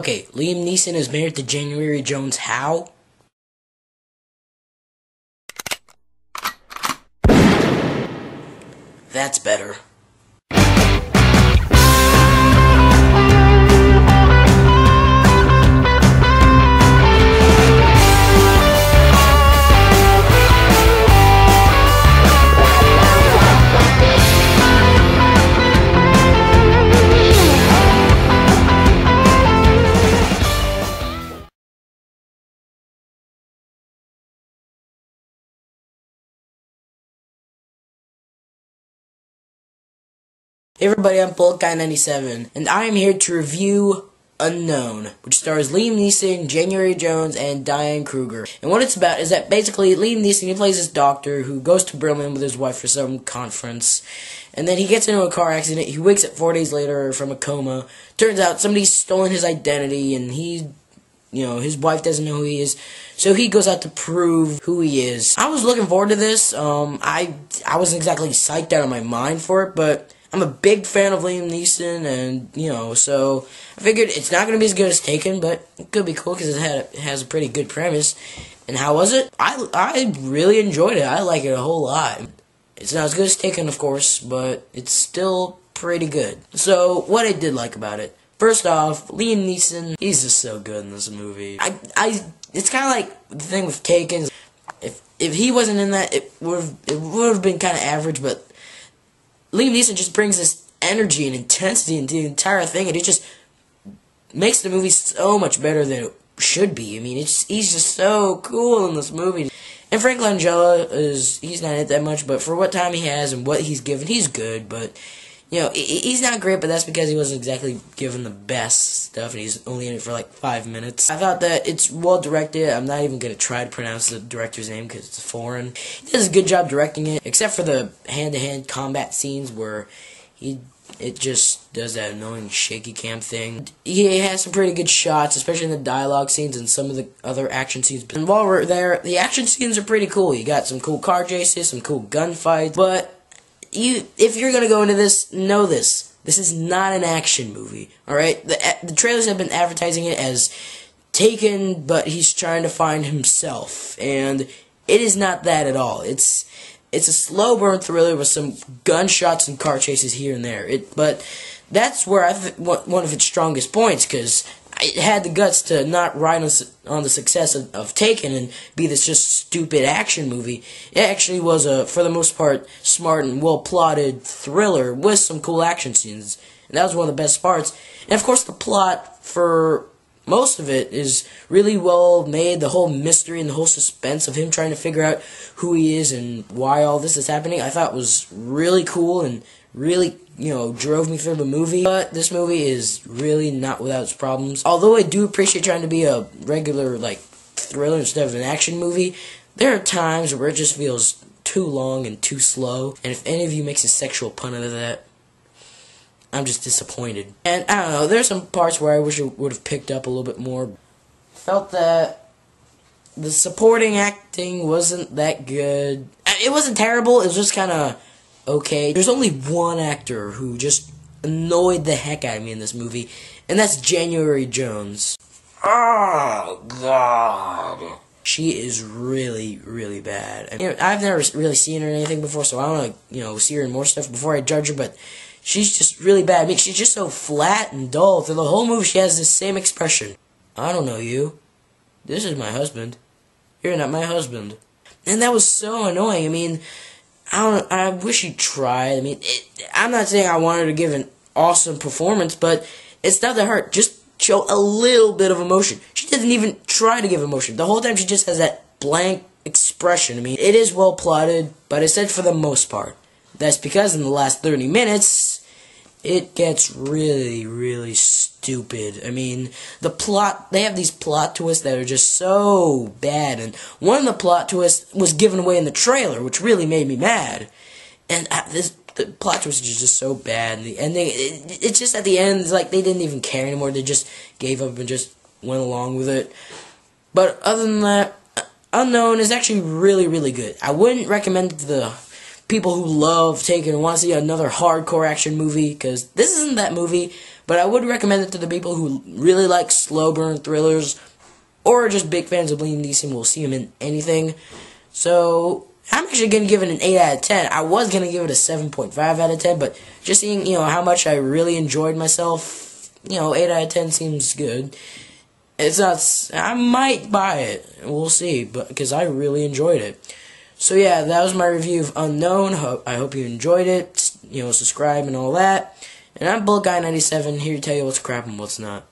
Okay, Liam Neeson is married to January Jones. How? That's better. Hey everybody, I'm Guy97, and I am here to review Unknown, which stars Liam Neeson, January Jones, and Diane Kruger. And what it's about is that basically Liam Neeson, he plays this doctor who goes to Berlin with his wife for some conference, and then he gets into a car accident. He wakes up 4 days later from a coma. Turns out somebody's stolen his identity, and his wife doesn't know who he is, so he goes out to prove who he is. I was looking forward to this. I wasn't exactly psyched out of my mind for it, but I'm a big fan of Liam Neeson, and, so I figured it's not going to be as good as Taken, but it could be cool because it has a pretty good premise. And how was it? I really enjoyed it. I like it a whole lot. It's not as good as Taken, of course, but it's still pretty good. So, what I did like about it. First off, Liam Neeson, he's just so good in this movie. It's kind of like the thing with Taken. If he wasn't in that, it would have been kind of average, but Liam Neeson just brings this energy and intensity into the entire thing, and it just makes the movie so much better than it should be. I mean, he's just so cool in this movie. And Frank Langella he's not in it that much, but for what time he has and what he's given, he's good, but, he's not great, but that's because he wasn't exactly given the best stuff, and he's only in it for like 5 minutes. I thought that it's well directed. I'm not even going to try to pronounce the director's name because it's foreign. He does a good job directing it, except for the hand-to-hand combat scenes where it just does that annoying shaky cam thing. He has some pretty good shots, especially in the dialogue scenes and some of the other action scenes. And while we're there, the action scenes are pretty cool. You got some cool car chases, some cool gunfights, but if you're gonna go into this, know this. This is not an action movie, alright? The trailers have been advertising it as Taken, but he's trying to find himself, and it is not that at all. It's a slow burn thriller with some gunshots and car chases here and there. But that's where one of its strongest points, because it had the guts to not ride on the success of Taken and be this just stupid action movie. It actually was for the most part, smart and well-plotted thriller with some cool action scenes. And that was one of the best parts. And of course the plot for most of it is really well made. The whole mystery and the whole suspense of him trying to figure out who he is and why all this is happening, I thought was really cool and really, drove me through the movie. But this movie is really not without its problems. Although I do appreciate trying to be a regular, thriller instead of an action movie, there are times where it just feels too long and too slow. And if any of you makes a sexual pun out of that, I'm just disappointed. And I don't know, there's some parts where I wish it would have picked up a little bit more. Felt that the supporting acting wasn't that good. It wasn't terrible, it was just kind of okay. There's only one actor who just annoyed the heck out of me in this movie, and that's January Jones. Oh, God. She is really, really bad. I've never really seen her in anything before, so I want to, see her in more stuff before I judge her, but she's just really bad. I mean, she's just so flat and dull. Through the whole movie, she has the same expression. I don't know you. This is my husband. You're not my husband. And that was so annoying. I mean, I wish she tried. I mean, I'm not saying I want her to give an awesome performance, but it's not that hard. Just show a little bit of emotion. She doesn't even try to give emotion. The whole time she just has that blank expression. I mean, it is well plotted, but I said for the most part. That's because in the last 30 minutes, it gets really, really stupid. I mean, they have these plot twists that are just so bad, and one of the plot twists was given away in the trailer, which really made me mad. And the plot twist is just so bad, and it's just at the end, it's like they didn't even care anymore. They just gave up and just went along with it. But other than that, Unknown is actually really, really good. I wouldn't recommend it to the people who love Taken and want to see another hardcore action movie, because this isn't that movie, But I would recommend it to the people who really like slow burn thrillers, or just big fans of Liam Neeson. Will see him in anything. So I'm actually going to give it an 8 out of 10. I was going to give it a 7.5 out of 10, but just seeing, how much I really enjoyed myself, 8 out of 10 seems good. It's not, I might buy it. We'll see, but because I really enjoyed it. So yeah, that was my review of Unknown. I hope you enjoyed it. Subscribe and all that. And I'm Bullet Guy 97 here to tell you what's crap and what's not.